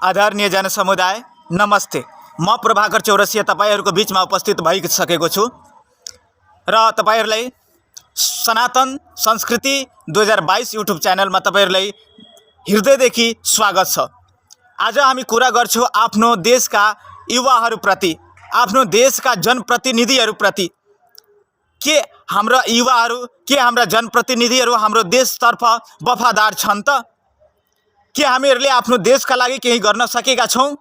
आदरणीय जनसमुदाय नमस्ते। म प्रभाकर चौरसिया तपाईहरुको बीचमा उपस्थित भइसकेको छु र तपाईहरुलाई सनातन संस्कृति 2022 युट्युब च्यानलमा तपाईहरुलाई हृदयदेखि स्वागत छ। आज हामी कुरा गर्छौं आफ्नो देशका युवाहरुप्रति, आफ्नो देशका जनप्रतिनिधिहरुप्रति। के हाम्रा युवाहरु, के हाम्रा जनप्रतिनिधिहरु हाम्रो देशतर्फ वफादार छन् त? के हामीहरुले आफ्नो देशका लागि केही गर्न सकेका छौं?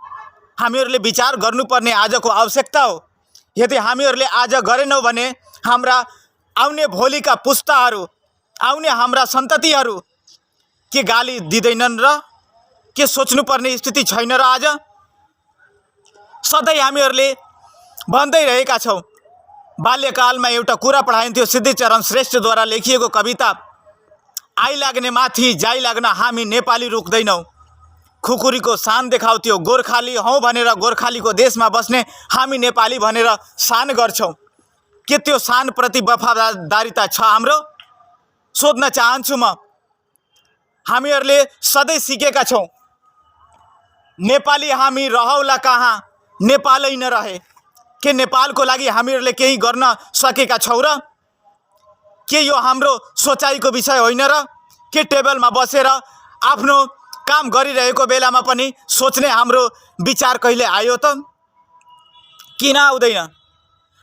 हामीहरुले विचार गर्नुपर्ने आजको आवश्यकता हो। यदि हामीहरुले आज गरेनौं भने हाम्रा आउने भोलिका पुस्ताहरु, आउने हाम्रा सन्ततिहरु के गाली दिदैनन् र? के सोच्नुपर्ने स्थिति छैन र? आज सधैँ हामीहरुले भन्दै रहेका छौं। बाल्यकालमा एउटा कुरा पढाइन्थ्यो, सिद्धिचरण श्रेष्ठद्वारा लेखिएको कविता, आई लाग्ने माथि जाई लाग्न हामी नेपाली रुक्दैनौं। खुकुरीको शान देखाउँथ्यो, गोर्खाली हौं भनेर गोर्खालीको देशमा बस्ने हामी नेपाली भनेर शान गर्छौं। के त्यो शान प्रति वफादारीता छ हाम्रो? सोध्न चाहन्छु म। हामीहरुले सधैँ सिकेका छौं, नेपाली हामी रहौला कहाँ, नेपालै नरहे। के नेपालको लागि हामीहरुले केही गर्न सकेका छौं र? के यो हाम्रो सोचाइको विषय होइन र? के टेबलमा बसेर आफ्नो काम गरिरहेको बेलामा पनि सोच्ने हाम्रो विचार कहिले आयो त? किन आउँदैन?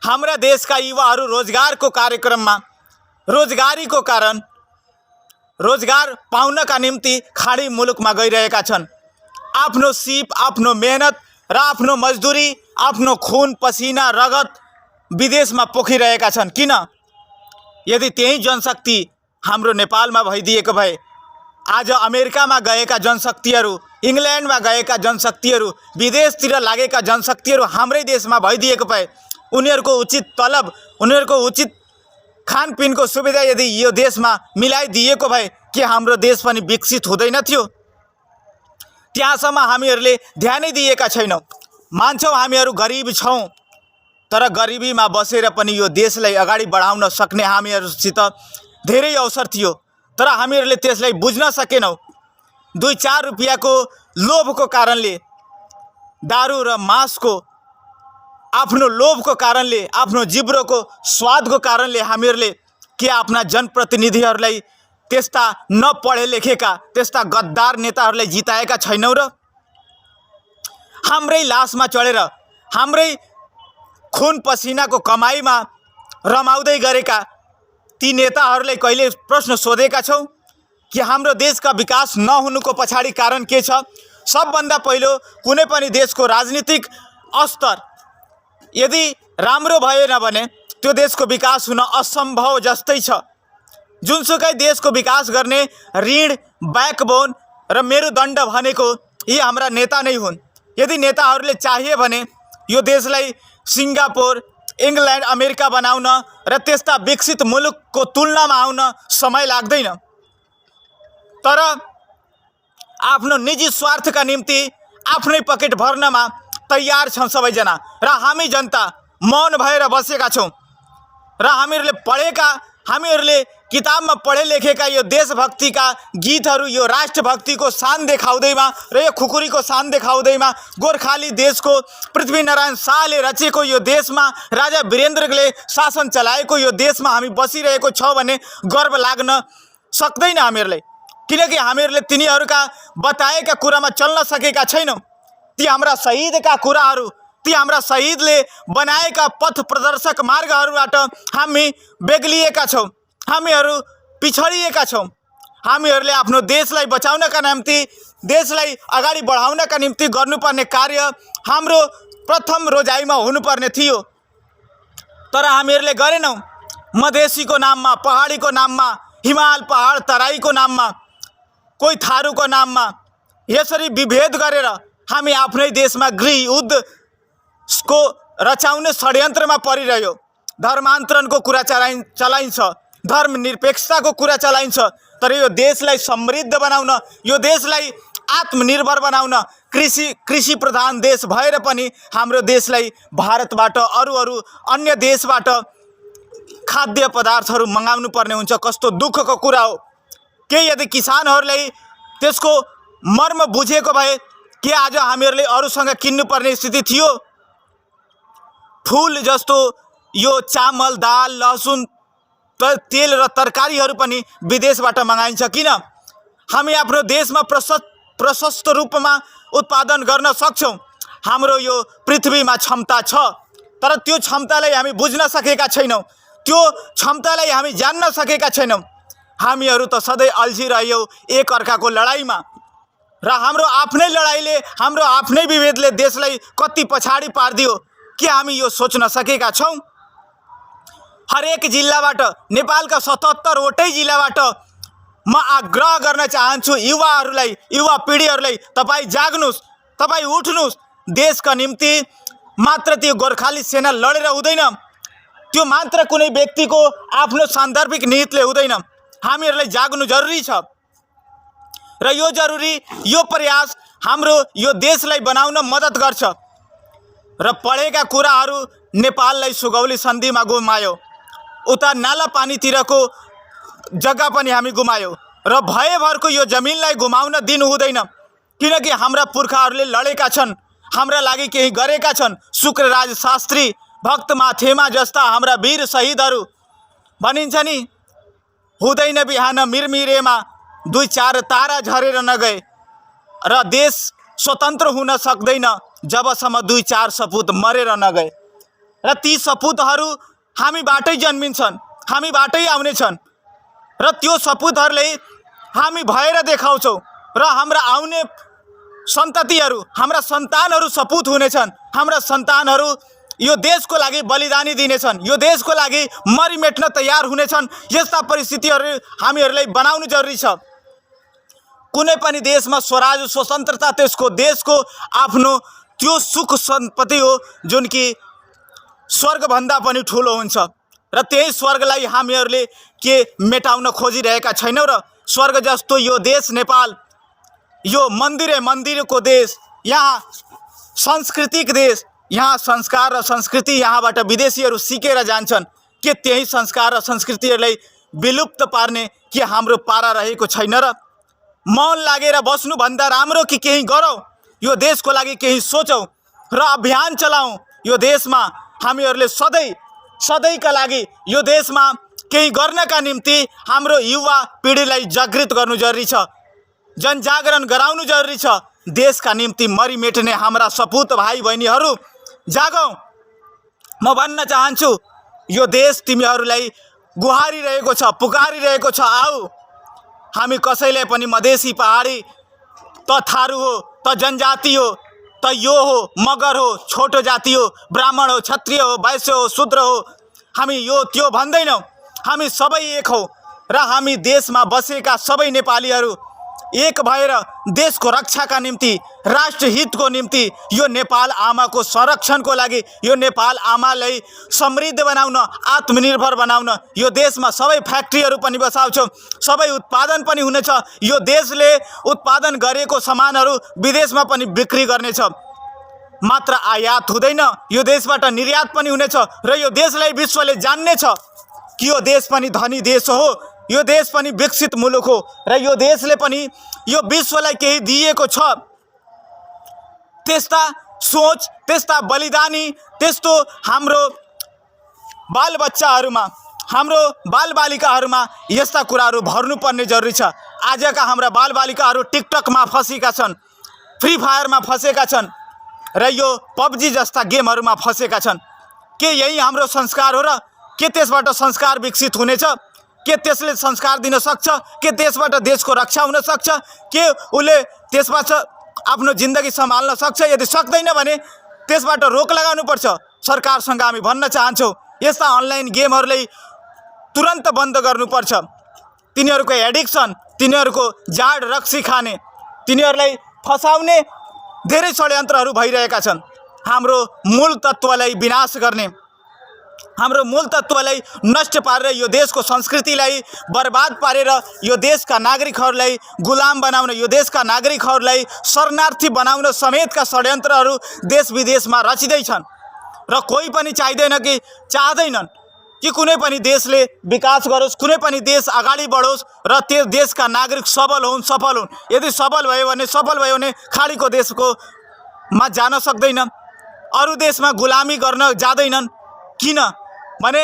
हाम्रा देशका युवाहरू रोजगारको कार्यक्रममा, रोजगारीको कारण रोजगार पाउनका निम्ति खाडी मुलुकमा गइरहेका छन्। आफ्नो सिप, आफ्नो मेहनत र आफ्नो मजदुरी, आफ्नो खून पसिना रगत विदेशमा पोखिरहेका छन्। किन? यदि त्यही जनशक्ति हाम्रो नेपालमा भइदिएको भए आज अमेरिकामा गएका जनशक्तिहरू, इंग्ल्यान्डमा गएका जनशक्तिहरू, विदेशतिर लागेका जनशक्तिहरू हाम्रै देशमा भइदिएको भए, उनीहरूको उचित तलब, उनीहरूको उचित खानपिनको सुविधा यदि यो देशमा मिलाइदिएको भए के हाम्रो देश पनि विकसित हुँदैन थियो? त्यहाँसम्म हामीहरूले ध्यानै दिएका छैनौं। मान्छौं हामीहरू गरिब छौं, तर गरिबीमा बसेर पनि यो देशलाई अगाडि बढाउन सक्ने हामीहरूसित धेरै अवसर थियो, तर हामीहरूले त्यसलाई बुझ्न सकेनौं। 2-4 रुपैयाँको लोभको कारणले, दारू र मासको आफ्नो लोभको कारणले, आफ्नो जिब्रोको स्वादको कारणले हामीहरूले के आफ्ना जनप्रतिनिधिहरूलाई त्यस्ता नपढे लेखेका, त्यस्ता गद्दार नेताहरूलाई जिताएका छैनौं र? हाम्रै लासमा चढेर, हाम्रै खून पसिनाको कमाईमा रमाउँदै गरेका ती नेताहरूलाई कहिले प्रश्न सोधेका छौं कि हाम्रो देशका विकास नहुनुको पछाडि कारण के छ? सबभन्दा पहिलो कुनै पनि देशको राजनीतिक स्तर यदि राम्रो भएन भने त्यो देशको विकास हुन असम्भव जस्तै छ। जुनसुकै देशको विकास गर्ने ऋण, ब्याकबोन र मेरुदण्ड भनेको यी हाम्रा नेता नै हुन्। यदि नेताहरूले चाहिए भने यो देशलाई सिङ्गापुर, इंग्ल्यान्ड, अमेरिका बनाउन र त्यस्ता विकसित मुलुकको तुलनामा आउन समय लाग्दैन। तर आफ्नो निजी स्वार्थका निम्ति आफ्नै पकेट भर्नमा तयार छन् सबैजना, र हामी जनता मौन भएर बसेका छौं। र हामीहरूले किताबमा पढे लेखेका यो देशभक्तिका गीतहरू, यो राष्ट्रभक्तिको शान देखाउँदैमा र यो खुकुरीको शान देखाउँदैमा, गोर्खाली देशको पृथ्वीनारायण शाहले रचेको यो देशमा, राजा वीरेन्द्रले शासन चलाएको यो देशमा हामी बसिरहेको छौं भने गर्व लाग्न सक्दैन हामीहरूलाई। किनकि हामीहरूले तिनीहरूका बताएका कुरामा चल्न सकेका छैनौं। ती हाम्रा शहीदका कुराहरू, ती हाम्रा शहीदले बनाएका पथ प्रदर्शक मार्गहरूबाट हामी बेग्लिएका छौं, हामीहरू पिछडिएका छौं। हामीहरूले आफ्नो देशलाई बचाउनका निम्ति, देशलाई अगाडि बढाउनका निम्ति गर्नुपर्ने कार्य हाम्रो प्रथम रोजाइमा हुनुपर्ने थियो, तर हामीहरूले गरेनौं। मधेसीको नाममा, पहाडीको नाममा, हिमाल पहाड तराईको नाममा, कोही थारूको नाममा यसरी विभेद गरेर हामी आफ्नै देशमा गृह युद्धको रचाउने षड्यन्त्रमा परिरह्यो। धर्मान्तरणको कुरा चलाइन्छ, धर्मनिरपेक्षताको कुरा चलाइन्छ, तर यो देशलाई समृद्ध बनाउन, यो देशलाई आत्मनिर्भर बनाउन, कृषि प्रधान देश भएर पनि हाम्रो देशलाई भारतबाट, अरू अन्य देशबाट खाद्य पदार्थहरू मगाउनु पर्ने हुन्छ। कस्तो दुःखको कुरा हो। के यदि किसानहरूलाई त्यसको मर्म बुझेको भए के आज हामीहरूले अरूसँग किन्नुपर्ने स्थिति थियो? फूल जस्तो यो चामल, दाल, लसुन, तेल र तरकारीहरू पनि विदेशबाट मगाइन्छ। किन? हामी आफ्नो देशमा प्रशस्त रूपमा उत्पादन गर्न सक्छौँ। हाम्रो यो पृथ्वीमा क्षमता छ, तर त्यो क्षमतालाई हामी बुझ्न सकेका छैनौँ, त्यो क्षमतालाई हामी जान्न सकेका छैनौँ। हामीहरू त सधैँ अल्झिरह्यौँ एक अर्काको लडाइँमा, र हाम्रो आफ्नै लडाइँले, हाम्रो आफ्नै विभेदले देशलाई कति पछाडि पारिदियो के हामी यो सोच्न सकेका छौँ? हरेक जिल्लाबाट, नेपालका 77 वटै जिल्लाबाट म आग्रह गर्न चाहन्छु युवाहरूलाई, युवा पिँढीहरूलाई, तपाईँ जाग्नुहोस्, तपाईँ उठ्नुहोस्। देशका निम्ति मात्र त्यो गोर्खाली सेना लडेर हुँदैन, त्यो मात्र कुनै व्यक्तिको आफ्नो सान्दर्भिक निहितले हुँदैन। हामीहरूलाई जाग्नु जरुरी छ, र यो जरुरी, यो प्रयास हाम्रो यो देशलाई बनाउन मद्दत गर्छ। र पढेका कुराहरू नेपाललाई सुगौली सन्धिमा गुमायो, उता नाला पानीतिरको जग्गा पनि हामी गुमायौँ, र भयभरको यो जमिनलाई गुमाउन दिनु हुँदैन, किनकि हाम्रा पुर्खाहरूले लडेका छन्, हाम्रा लागि केही गरेका छन्। शुक्रराज शास्त्री, भक्तमा थेमा जस्ता हाम्रा वीर शहीदहरू भनिन्छ नि, हुँदैन बिहान मिरमिरेमा 2-4 तारा झरेर नगए, र देश स्वतन्त्र हुन सक्दैन जबसम्म 2-4 सपुत मरेर नगए। र ती सपुतहरू हामीबाटै जन्मिन्छन्, हामीबाटै आउनेछन्, र त्यो सपुतहरूले हामी भएर देखाउँछौँ, र हाम्रा आउने सन्ततिहरू, हाम्रा सन्तानहरू सपुत हुनेछन्। हाम्रा सन्तानहरू यो देशको लागि बलिदानी दिनेछन्, यो देशको लागि मरिमेट्न तयार हुनेछन्। यस्ता परिस्थितिहरू हामीहरूलाई बनाउनु जरुरी छ। कुनै पनि देशमा स्वराज, स्वतन्त्रता त्यसको देशको आफ्नो त्यो सुख सम्पत्ति हो जुन कि स्वर्गभन्दा पनि ठुलो हुन्छ, र त्यही स्वर्गलाई हामीहरूले के मेटाउन खोजिरहेका छैनौँ र? स्वर्ग जस्तो यो देश नेपाल, यो मन्दिरको देश, यहाँ सांस्कृतिक देश, यहाँ संस्कार र संस्कृति यहाँबाट विदेशीहरू सिकेर जान्छन्। के त्यही संस्कार र संस्कृतिहरूलाई विलुप्त पार्ने के हाम्रो पारा रहेको छैन र? मौन लागेर बस्नुभन्दा राम्रो कि केही गरौँ, यो देशको लागि केही सोचौँ र अभियान चलाउँ। यो देशमा हामीहरूले सधैँका लागि यो देशमा केही गर्नका निम्ति हाम्रो युवा पिँढीलाई जागृत गर्नु जरुरी छ, जनजागरण गराउनु जरुरी छ। देशका निम्ति मरिमेट्ने हाम्रा सपुत भाइ बहिनीहरू जागौँ। म भन्न चाहन्छु, यो देश तिमीहरूलाई गुहारिरहेको छ, पुकारिरहेको छ, आऊ। हामी कसैले पनि मधेसी, पहाडी, त थारू हो, त जनजाति हो, त यो हो, मगर हो, छोटो जाति हो, ब्राह्मण हो, क्षत्रिय हो, वैश्य हो, शूद्र हो, हामी यो त्यो भन्दैनौँ। हामी सबै एक हौ, र हामी देशमा बसेका सबै नेपालीहरू एक भएर देशको रक्षाका निम्ति, राष्ट्रहितको निम्ति, यो नेपाल आमाको संरक्षणको लागि, यो नेपाल आमालाई समृद्ध बनाउन, आत्मनिर्भर बनाउन यो देशमा सबै फ्याक्ट्रीहरू पनि बसाउँछौँ, सबै उत्पादन पनि हुनेछ। यो देशले उत्पादन गरेको सामानहरू विदेशमा पनि बिक्री गर्नेछ, मात्र आयात हुँदैन, यो देशबाट निर्यात पनि हुनेछ, र यो देशलाई विश्वले जान्नेछ कि यो देश पनि धनी देश हो, यो देश पनि विकसित मुलुक हो, र यो देशले पनि यो विश्वलाई केही दिएको छ। त्यस्ता सोच, त्यस्ता बलिदानी, त्यस्तो हाम्रो बालबच्चाहरूमा, हाम्रो बालबालिकाहरूमा यस्ता कुराहरू भर्नुपर्ने जरुरी छ। आजका हाम्रा बालबालिकाहरू टिकटकमा फँसेका छन्, फ्री फायरमा फँसेका छन्, र यो पबजी जस्ता गेमहरूमा फँसेका छन्। के यही हाम्रो संस्कार हो र? के त्यसबाट संस्कार विकसित हुनेछ? के त्यसले संस्कार दिन सक्छ? के त्यसबाट देशको रक्षा हुन सक्छ? के उसले त्यसबाट आफ्नो जिन्दगी सम्हाल्न सक्छ? यदि सक्दैन भने त्यसबाट रोक लगाउनुपर्छ। सरकारसँग हामी भन्न चाहन्छौँ, यस्ता अनलाइन गेमहरूलाई तुरन्त बन्द गर्नुपर्छ। तिनीहरूको एडिक्सन, तिनीहरूको जाड रक्सी खाने, तिनीहरूलाई फसाउने धेरै षड्यन्त्रहरू भइरहेका छन्। हाम्रो मूल तत्त्वलाई विनाश गर्ने, हाम्रो मूल तत्त्वलाई नष्ट पारेर यो देशको संस्कृतिलाई बर्बाद पारेर यो देशका नागरिकहरूलाई गुलाम बनाउन, यो देशका नागरिकहरूलाई शरणार्थी बनाउन समेतका षड्यन्त्रहरू देश विदेशमा रचिँदैछन्, र कोही पनि चाहँदैनन् कि कुनै पनि देशले विकास गरोस्, कुनै पनि देश अगाडि बढोस् र त्यो देशका नागरिक सबल हुन्, सफल हुन्। यदि सफल भयो भने खाडीको देशको मा जान सक्दैन, अरू देशमा गुलामी गर्न जाँदैनन्। किन भने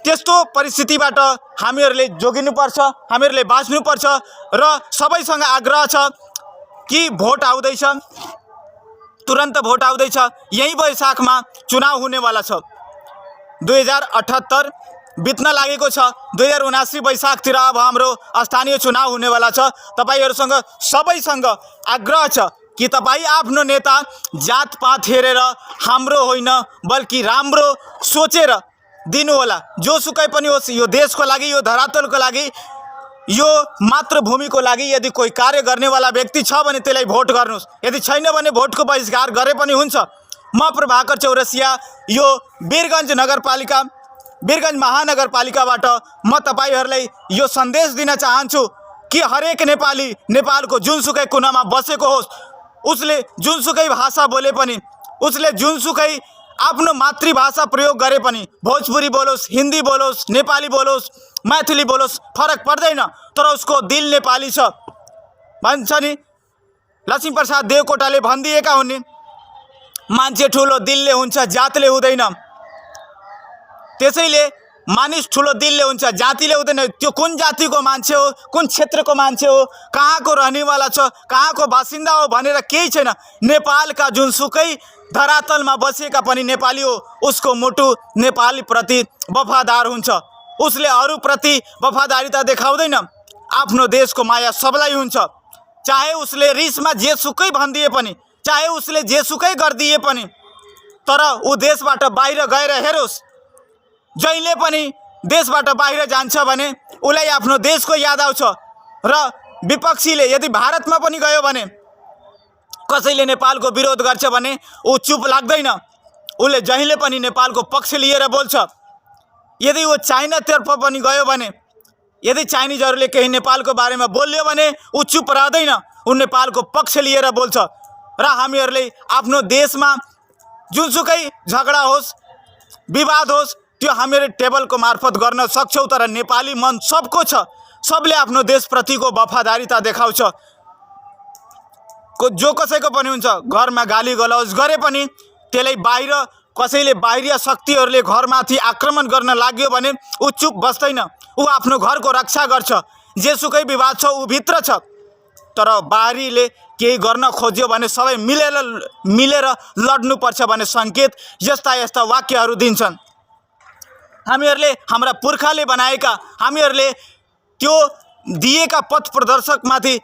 त्यस्तो परिस्थितिबाट हामीहरूले जोगिनुपर्छ, हामीहरूले बाँच्नुपर्छ। र सबैसँग आग्रह छ कि भोट आउँदैछ, तुरन्त भोट आउँदैछ। यही वैशाखमा चुनाव हुनेवाला छ। 2078 बित्न लागेको छ। 2079 वैशाखतिर अब हाम्रो स्थानीय चुनाव हुनेवाला छ। तपाईहरुसँग सबैसँग आग्रह छ कि तपाई आफ्नो नेता जातपात हेरेर हाम्रो होइन बल्कि राम्रो सोचेर दिनुहोला। जोसुकै पनि होस्, यो देशको लागि, यो धरातलको लागि, यो मातृभूमिको लागि यदि कोही कार्य गर्नेवाला व्यक्ति छ भने त्यसलाई भोट गर्नुहोस्। यदि छैन भने भोटको बहिष्कार गरे पनि हुन्छ। म प्रभाकर चौरसिया, यो वीरगञ्ज नगरपालिका, वीरगञ्ज महानगरपालिकाबाट म तपाईहरुलाई यो सन्देश दिन चाहन्छु कि हरेक नेपाली नेपालको जुनसुकै कुनामा बसेको होस्, उसले जुनसुकै भाषा बोले पनि, उसले जुनसुकै आफ्नो मातृभाषा प्रयोग गरे पनि, भोजपुरी बोलोस्, हिन्दी बोलोस्, नेपाली बोलोस्, मैथिली बोलोस्, फरक पर्दैन, तर उसको दिल नेपाली छ। भन्छ नि लक्ष्मीप्रसाद देवकोटाले भनिदिएका हुन्, मान्छे ठुलो दिलले हुन्छ, जातले हुँदैन। त्यसैले मानिस ठुलो दिलले हुन्छ, जातिले हुँदैन। त्यो कुन जातिको मान्छे हो, कुन क्षेत्रको मान्छे हो, कहाँको रहनेवाला छ, कहाँको बासिन्दा हो भनेर केही छैन। नेपालका जुनसुकै धरातलमा बसेका पनि नेपाली हो। उसको मुटु नेपाली प्रति वफादार हुन्छ। उसले अरू प्रति वफादारिता देखाउँदैन। आफ्नो देशको माया सबलाई हुन्छ। चाहे उसले रिसमा जेसुकै भनिदिए पनि, चाहे उसले जेसुकै गरिदिए पनि, तर ऊ देशबाट बाहिर गएर हेरोस्। जहिले पनि देशबाट बाहिर जान्छ भने उसलाई आफ्नो देशको याद आउँछ। र विपक्षीले यदि भारतमा पनि गयो भने, कसैले नेपालको विरोध गर्छ भने ऊ चुप लाग्दैन। उसले जहिले पनि नेपालको पक्ष लिएर बोल्छ। यदि वो चाइनातर्फ पनि गयो भने, यदि चाइनिजहरूले केही नेपालको बारेमा बोल्यो भने ऊ चुप रहँदैन। ऊ नेपालको पक्ष लिएर बोल्छ। र हामीहरूले आफ्नो देशमा जुनसुकै झगडा होस्, विवाद होस्, त्यो हामीहरू टेबलको मार्फत गर्न सक्छौँ। तर नेपाली मन सबको छ। सबले आफ्नो देशप्रतिको वफादारिता देखाउँछ। जो कसैको पनि हुन्छ, घरमा गाली गलौज गरे पनि त्यसलाई बाहिर कसैले बाहिरिया शक्तिहरूले घरमाथि आक्रमण गर्न लाग्यो भने ऊ चुप बस्दैन। ऊ आफ्नो घरको रक्षा गर्छ। जेसुकै विवाद छ ऊ भित्र छ। तर बाहिरीले केही गर्न खोज्यो भने सबै मिलेर लड्नुपर्छ भन्ने सङ्केत यस्ता यस्ता वाक्यहरू दिन्छन्। हामीहरूले हाम्रा पुर्खाले बनाएका, हामीहरूले त्यो दिएका पथ प्रदर्शकमाथि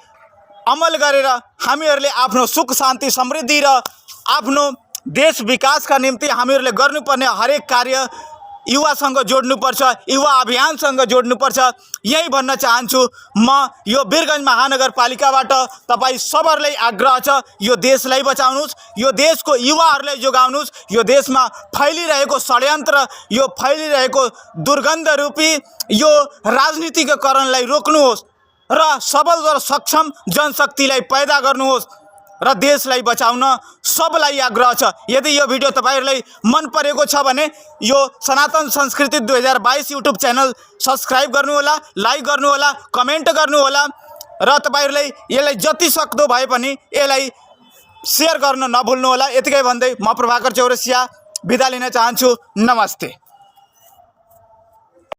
अमल गरेर हामीहरूले आफ्नो सुख शान्ति समृद्धि र आफ्नो देश विकासका निम्ति हामीहरूले गर्नुपर्ने हरेक कार्य युवासँग जोड्नुपर्छ, युवा अभियानसँग जोड्नुपर्छ। यही भन्न चाहन्छु। म यो वीरगञ्ज महानगरपालिकाबाट तपाईँ सबैलाई आग्रह छ, यो देशलाई बचाउनुहोस्, यो देशको युवाहरूलाई जोगाउनुहोस्। यो देशमा फैलिरहेको षड्यन्त्र, यो फैलिरहेको दुर्गन्ध रूपी यो राजनीतिकरणलाई रोक्नुहोस् र सबल र सक्षम जनशक्तिलाई पैदा गर्नुहोस् र देशलाई बचाउन सबलाई आग्रह छ। यदि यो भिडियो तपाईहरुलाई मन परेको छ भने यो सनातन संस्कृति 2022 युट्युब च्यानल सब्स्क्राइब गर्नुहोला, लाइक गर्नुहोला, कमेन्ट गर्नुहोला र तपाईहरुलाई यसलाई जति सक्दो भए पनि यसलाई शेयर गर्न नभुल्नुहोला। यतिकै भन्दै म प्रभाकर चौरसिया बिदा लिन चाहन्छु। नमस्ते।